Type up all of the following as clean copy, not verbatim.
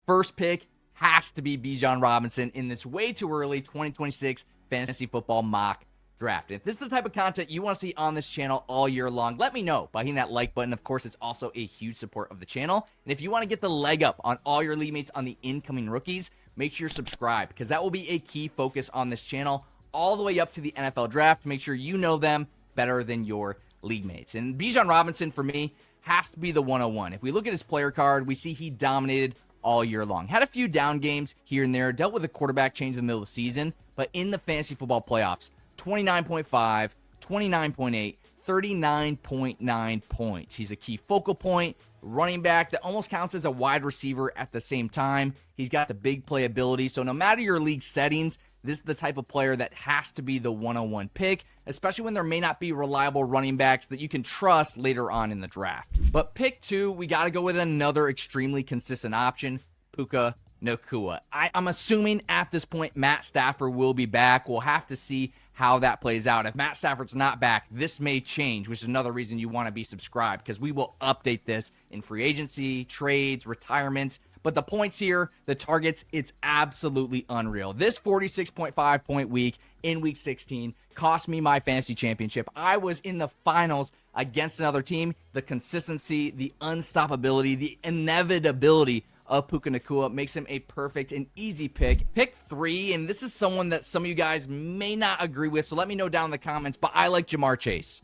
First pick has to be Bijan Robinson in this way too early 2026 fantasy football mock draft. If this is the type of content you want to see on this channel all year long, let me know by hitting that like button. Of course, it's also a huge support of the channel. And if you want to get the leg up on all your league mates on the incoming rookies, make sure you're subscribed, because that will be a key focus on this channel all the way up to the NFL draft. Make sure you know them better than your league mates. And Bijan Robinson, for me, has to be the 101. If we look at his player card, we see he dominated all year long. Had a few down games here and there, dealt with a quarterback change in the middle of the season, but in the fantasy football playoffs, 29.5, 29.8, 39.9 points. He's a key focal point, running back that almost counts as a wide receiver at the same time. He's got the big playability, so no matter your league settings, this is the type of player that has to be the 101 pick, especially when there may not be reliable running backs that you can trust later on in the draft. But pick 2, we got to go with another extremely consistent option, Puka Nacua. I'm assuming at this point Matt Stafford will be back. We'll have to see how that plays out. If Matt Stafford's not back, this may change, which is another reason you want to be subscribed, because we will update this in free agency, trades, retirements. But the points here, the targets, it's absolutely unreal. This 46.5 point week in week 16 cost me my fantasy championship. I was in the finals against another team. The consistency, the unstoppability, the inevitability of Puka Nacua makes him a perfect and easy pick. Pick 3, and this is someone that some of you guys may not agree with, so let me know down in the comments, but I like Jamar Chase.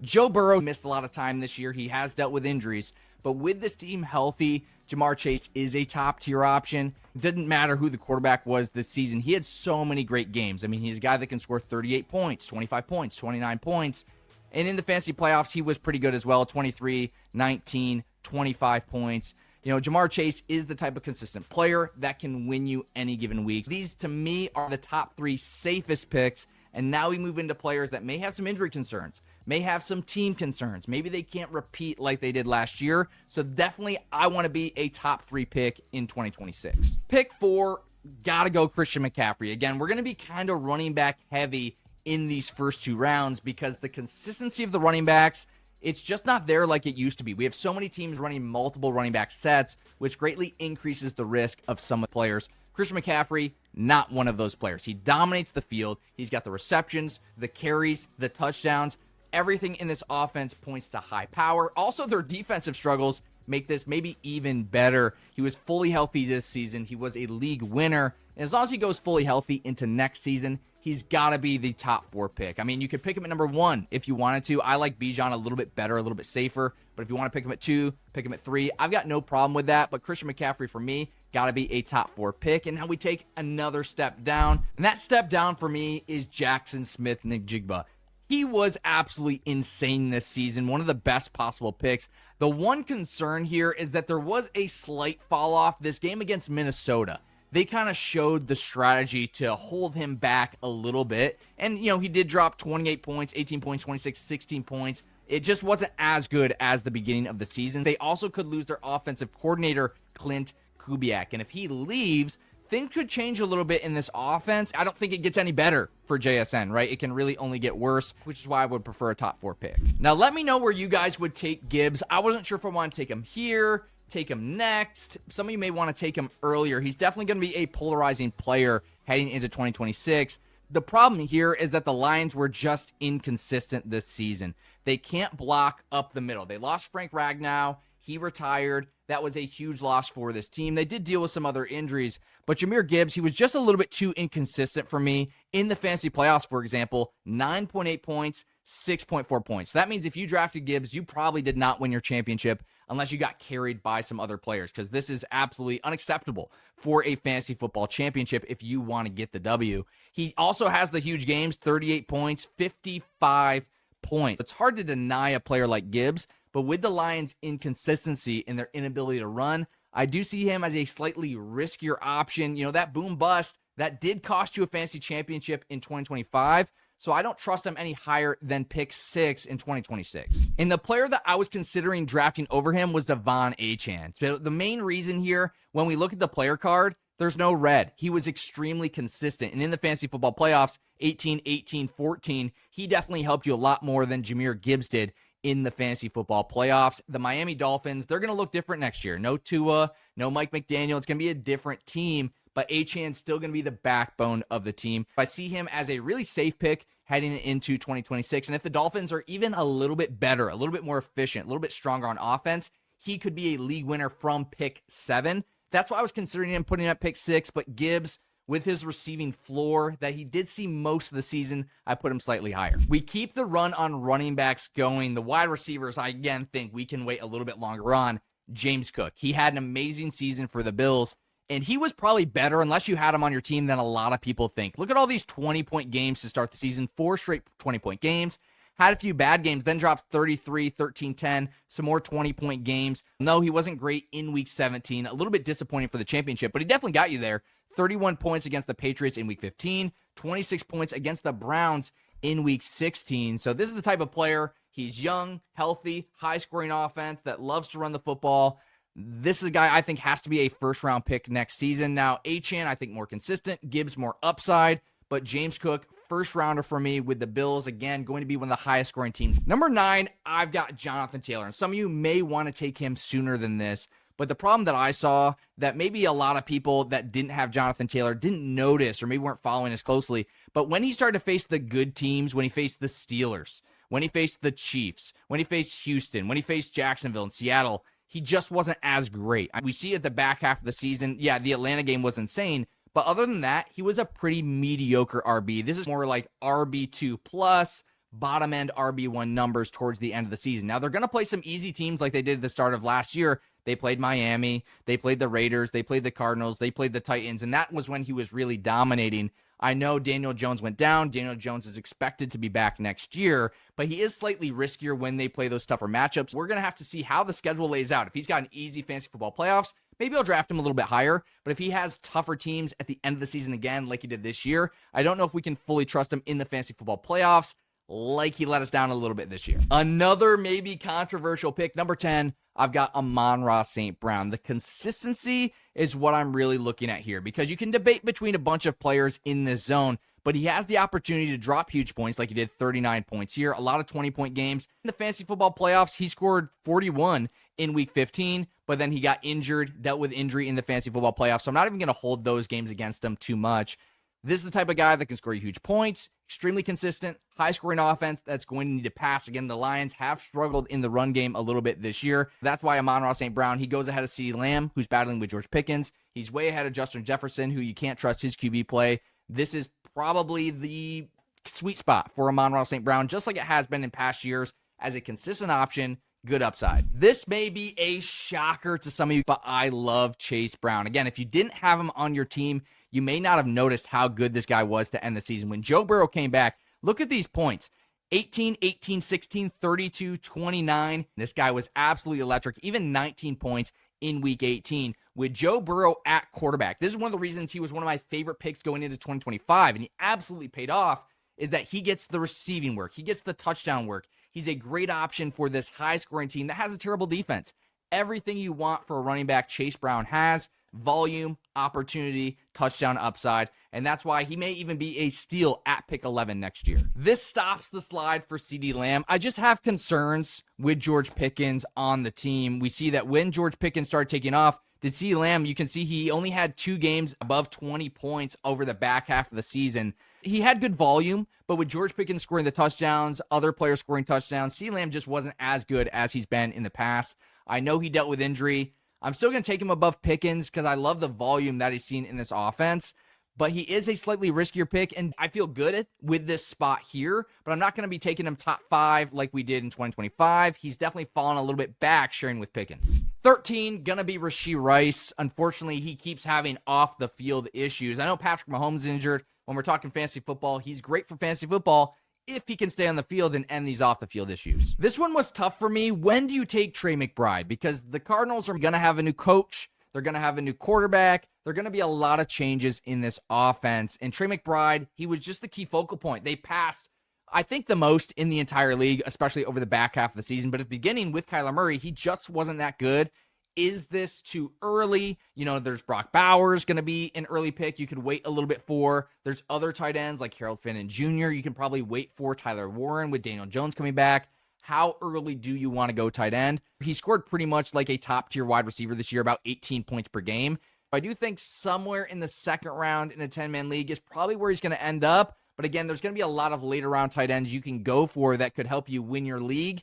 Joe Burrow missed a lot of time this year. He has dealt with injuries, but with this team healthy, Jamar Chase is a top-tier option. It didn't matter who the quarterback was this season. He had so many great games. I mean, he's a guy that can score 38 points, 25 points, 29 points, and in the fantasy playoffs, he was pretty good as well, 23, 19, 25 points. You know, Jamar Chase is the type of consistent player that can win you any given week. These, to me, are the top 3 safest picks, and now we move into players that may have some injury concerns, may have some team concerns. Maybe they can't repeat like they did last year, so definitely I want to be a top 3 pick in 2026. Pick 4, gotta go Christian McCaffrey. Again, we're going to be kind of running back heavy in these first 2 rounds because the consistency of the running backs, it's just not there like it used to be. We have so many teams running multiple running back sets, which greatly increases the risk of some players. Christian McCaffrey, not one of those players. He dominates the field. He's got the receptions, the carries, the touchdowns. Everything in this offense points to high power. Also, their defensive struggles make this maybe even better. He was fully healthy this season. He was a league winner. And as long as he goes fully healthy into next season, he's got to be the top 4 pick. I mean, you could pick him at number 1 if you wanted to. I like Bijan a little bit better, a little bit safer. But if you want to pick him at 2, pick him at 3. I've got no problem with that. But Christian McCaffrey, for me, got to be a top 4 pick. And now we take another step down. And that step down for me is Jackson Smith-Njigba. He was absolutely insane this season, one of the best possible picks. The one concern here is that there was a slight fall off this game against Minnesota. They kind of showed the strategy to hold him back a little bit. And, you know, he did drop 28 points, 18 points, 26, 16 points. It just wasn't as good as the beginning of the season. They also could lose their offensive coordinator, Clint Kubiak. And if he leaves, things could change a little bit in this offense. I don't think it gets any better for JSN, right? It can really only get worse, which is why I would prefer a top 4 pick. Now, let me know where you guys would take Gibbs. I wasn't sure if I want to take him here, take him next. Some of you may want to take him earlier. He's definitely going to be a polarizing player heading into 2026. The problem here is that the Lions were just inconsistent this season. They can't block up the middle. They lost Frank Ragnow. He retired. That was a huge loss for this team. They did deal with some other injuries, but Jahmyr Gibbs, he was just a little bit too inconsistent for me. In the fantasy playoffs, for example, 9.8 points, 6.4 points. So that means if you drafted Gibbs, you probably did not win your championship unless you got carried by some other players, because this is absolutely unacceptable for a fantasy football championship if you want to get the W. He also has the huge games, 38 points, 55 points. It's hard to deny a player like Gibbs, but with the Lions' inconsistency and their inability to run, I do see him as a slightly riskier option. You know, that boom bust, that did cost you a fantasy championship in 2025, so I don't trust him any higher than pick 6 in 2026. And the player that I was considering drafting over him was Achane. So the main reason here, when we look at the player card, there's no red. He was extremely consistent. And in the fantasy football playoffs, 18, 18, 14, he definitely helped you a lot more than Jahmyr Gibbs did in the fantasy football playoffs. The Miami Dolphins, they're going to look different next year. No Tua, no Mike McDaniel. It's going to be a different team, but Achane's still going to be the backbone of the team. I see him as a really safe pick heading into 2026. And if the Dolphins are even a little bit better, a little bit more efficient, a little bit stronger on offense, he could be a league winner from pick 7. That's why I was considering him putting at pick 6, but Gibbs, with his receiving floor that he did see most of the season, I put him slightly higher. We keep the run on running backs going. The wide receivers, I again think we can wait a little bit longer on. James Cook, he had an amazing season for the Bills, and he was probably better, unless you had him on your team, than a lot of people think. Look at all these 20-point games to start the season, 4 straight 20-point games. Had a few bad games, then dropped 33, 13, 10, some more 20-point games. No, he wasn't great in Week 17. A little bit disappointing for the championship, but he definitely got you there. 31 points against the Patriots in Week 15, 26 points against the Browns in Week 16. So this is the type of player, he's young, healthy, high-scoring offense that loves to run the football. This is a guy I think has to be a first-round pick next season. Now, Achane, I think more consistent, Gibbs more upside, but James Cook, first rounder for me with the Bills. Again, going to be one of the highest scoring teams. Number 9, I've got Jonathan Taylor. And some of you may want to take him sooner than this. But the problem that I saw that maybe a lot of people that didn't have Jonathan Taylor didn't notice or maybe weren't following as closely. But when he started to face the good teams, when he faced the Steelers, when he faced the Chiefs, when he faced Houston, when he faced Jacksonville and Seattle, he just wasn't as great. We see at the back half of the season, yeah, the Atlanta game was insane. But other than that, he was a pretty mediocre RB. This is more like RB2 plus, bottom end RB1 numbers towards the end of the season. Now, they're going to play some easy teams like they did at the start of last year. They played Miami, they played the Raiders, they played the Cardinals, they played the Titans, and that was when he was really dominating. I know Daniel Jones went down. Daniel Jones is expected to be back next year, but he is slightly riskier when they play those tougher matchups. We're going to have to see how the schedule lays out. If he's got an easy fantasy football playoffs, maybe I'll draft him a little bit higher, but if he has tougher teams at the end of the season again, like he did this year, I don't know if we can fully trust him in the fantasy football playoffs like he let us down a little bit this year. Another maybe controversial pick, number 10, I've got Amon-Ra St. Brown. The consistency is what I'm really looking at here because you can debate between a bunch of players in this zone, but he has the opportunity to drop huge points like he did 39 points here, a lot of 20-point games. In the fantasy football playoffs, he scored 41 in Week 15, but then he got injured, dealt with injury in the fantasy football playoffs, so I'm not even going to hold those games against him too much. This is the type of guy that can score you huge points, extremely consistent, high-scoring offense that's going to need to pass. Again, the Lions have struggled in the run game a little bit this year. That's why Amon-Ra St. Brown, he goes ahead of CeeDee Lamb, who's battling with George Pickens. He's way ahead of Justin Jefferson, who you can't trust his QB play. This is probably the sweet spot for Amon-Ra St. Brown, just like it has been in past years, as a consistent option, good upside. This may be a shocker to some of you, but I love Chase Brown. Again, if you didn't have him on your team, you may not have noticed how good this guy was to end the season. When Joe Burrow came back, look at these points. 18, 18, 16, 32, 29. This guy was absolutely electric. Even 19 points in Week 18 with Joe Burrow at quarterback. This is one of the reasons he was one of my favorite picks going into 2025, and he absolutely paid off, is that he gets the receiving work. He gets the touchdown work. He's a great option for this high-scoring team that has a terrible defense. Everything you want for a running back, Chase Brown has. Volume, opportunity, touchdown upside, and that's why he may even be a steal at pick 11 next year. This stops the slide for CeeDee Lamb. I just have concerns with George Pickens on the team. We see that when George Pickens started taking off, did CeeDee Lamb, you can see he only had 2 games above 20 points over the back half of the season. He had good volume, but with George Pickens scoring the touchdowns, other players scoring touchdowns, CeeDee Lamb just wasn't as good as he's been in the past. I know he dealt with injury. I'm still going to take him above Pickens because I love the volume that he's seen in this offense, but he is a slightly riskier pick, and I feel good with this spot here, but I'm not going to be taking him top 5 like we did in 2025. He's definitely fallen a little bit back sharing with Pickens. 13, going to be Rashee Rice. Unfortunately, he keeps having off-the-field issues. I know Patrick Mahomes is injured. When we're talking fantasy football, he's great for fantasy football if he can stay on the field and end these off-the-field issues. This one was tough for me. When do you take Trey McBride? Because the Cardinals are going to have a new coach. They're going to have a new quarterback. There are going to be a lot of changes in this offense. And Trey McBride, he was just the key focal point. They passed, I think, the most in the entire league, especially over the back half of the season. But at the beginning with Kyler Murray, he just wasn't that good. Is this too early? You know, there's Brock Bowers going to be an early pick you could wait a little bit for. There's other tight ends like Harold Finn Jr. You can probably wait for Tyler Warren with Daniel Jones coming back. How early do you want to go tight end? He scored pretty much like a top-tier wide receiver this year, about 18 points per game. I do think somewhere in the second round in a 10-man league is probably where he's going to end up. But again, there's going to be a lot of later round tight ends you can go for that could help you win your league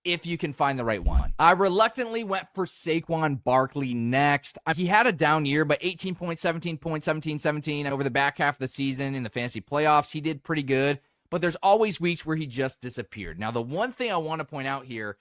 if you can find the right one. I reluctantly went for Saquon Barkley next. He had a down year, but 18 points, 17 points, 17, 17. Over the back half of the season in the fantasy playoffs, he did pretty good. But there's always weeks where he just disappeared. Now, the one thing I want to point out here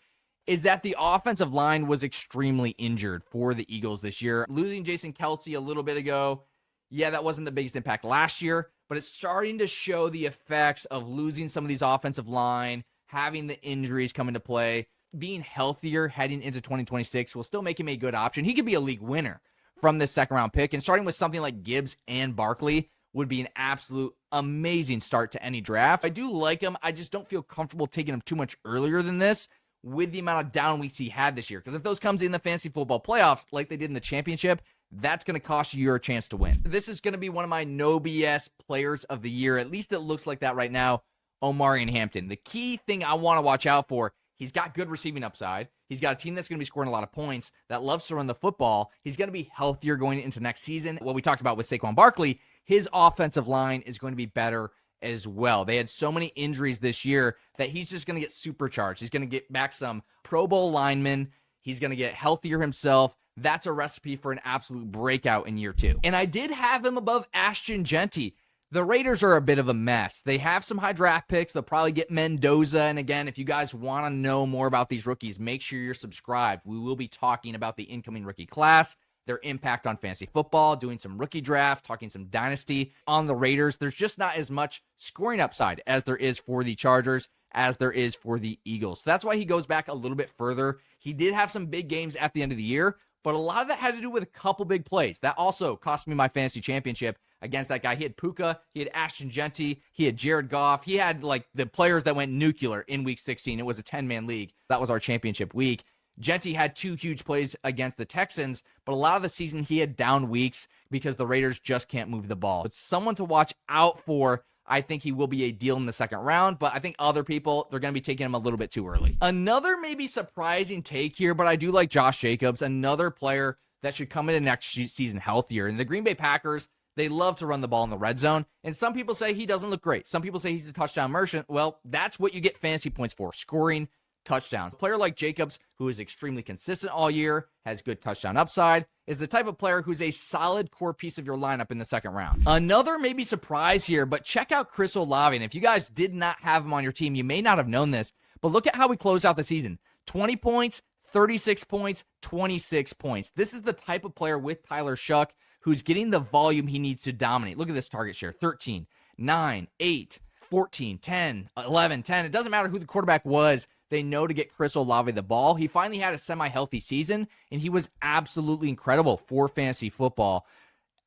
is that the offensive line was extremely injured for the Eagles this year. Losing Jason Kelce a little bit ago, yeah, that wasn't the biggest impact last year, but it's starting to show the effects of losing some of these offensive line, having the injuries come into play. Being healthier heading into 2026 will still make him a good option. He could be a league winner from this second-round pick, and starting with something like Gibbs and Barkley would be an absolute amazing start to any draft. I do like him. I just don't feel comfortable taking him too much earlier than this with the amount of down weeks he had this year. Because if those comes in the fantasy football playoffs like they did in the championship, that's going to cost you your chance to win. This is going to be one of my no BS players of the year. At least it looks like that right now, Omarion Hampton. The key thing I want to watch out for, he's got good receiving upside. He's got a team that's going to be scoring a lot of points, that loves to run the football. He's going to be healthier going into next season. What we talked about with Saquon Barkley, his offensive line is going to be better as well. They had so many injuries this year that he's just going to get supercharged. He's going to get back some Pro Bowl linemen. He's going to get healthier himself. That's a recipe for an absolute breakout in year 2. And I did have him above Ashton Genty. The Raiders are a bit of a mess. They have some high draft picks. They'll probably get Mendoza. And again, if you guys want to know more about these rookies, make sure you're subscribed. We will be talking about the incoming rookie class, their impact on fantasy football, doing some rookie draft, talking some dynasty on the Raiders. There's just not as much scoring upside as there is for the Chargers, as there is for the Eagles. So that's why he goes back a little bit further. He did have some big games at the end of the year, but a lot of that had to do with a couple big plays. That also cost me my fantasy championship against that guy. He had Puka, he had Ashton Genty, he had Jared Goff. He had like the players that went nuclear in week 16. It was a 10-man league. That was our championship week. Genty had 2 huge plays against the Texans, but a lot of the season he had down weeks because the Raiders just can't move the ball. It's someone to watch out for. I think he will be a deal in the second round, but I think other people, they're going to be taking him a little bit too early. Another maybe surprising take here, but I do like Josh Jacobs, another player that should come into next season healthier. And the Green Bay Packers, they love to run the ball in the red zone, and some people say he doesn't look great. Some people say he's a touchdown merchant. Well, that's what you get fantasy points for, scoring touchdowns. A player like Jacobs, who is extremely consistent all year, has good touchdown upside, is the type of player who's a solid core piece of your lineup in the second round. Another maybe surprise here, but check out Chris Olave. And if you guys did not have him on your team, you may not have known this, but look at how he closed out the season. 20 points, 36 points, 26 points. This is the type of player with Tyler Shuck who's getting the volume he needs to dominate. Look at this target share, 13, 9, 8, 14, 10, 11, 10. It doesn't matter who the quarterback was. They know to get Chris Olave the ball. He finally had a semi-healthy season, and he was absolutely incredible for fantasy football.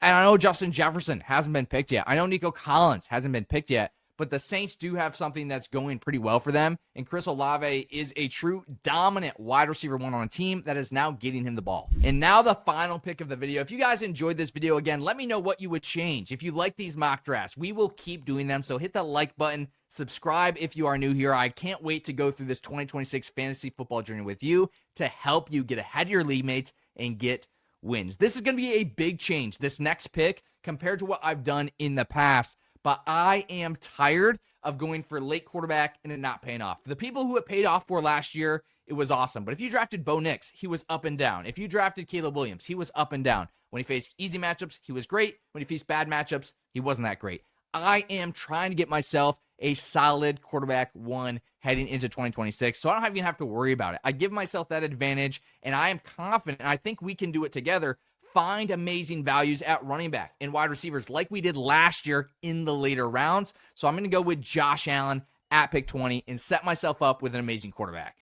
And I know Justin Jefferson hasn't been picked yet. I know Nico Collins hasn't been picked yet, but the Saints do have something that's going pretty well for them, and Chris Olave is a true dominant wide receiver one on a team that is now getting him the ball. And now the final pick of the video. If you guys enjoyed this video, again, let me know what you would change. If you like these mock drafts, we will keep doing them, so hit that like button. Subscribe if you are new here. I can't wait to go through this 2026 fantasy football journey with you to help you get ahead of your league mates and get wins. This is going to be a big change, this next pick, compared to what I've done in the past. But I am tired of going for late quarterback and it not paying off. The people who it paid off for last year, it was awesome. But if you drafted Bo Nix, he was up and down. If you drafted Caleb Williams, he was up and down. When he faced easy matchups, he was great. When he faced bad matchups, he wasn't that great. I am trying to get myself a solid quarterback one heading into 2026, so I don't even have to worry about it. I give myself that advantage, and I am confident, and I think we can do it together, find amazing values at running back and wide receivers like we did last year in the later rounds. So I'm going to go with Josh Allen at pick 20 and set myself up with an amazing quarterback.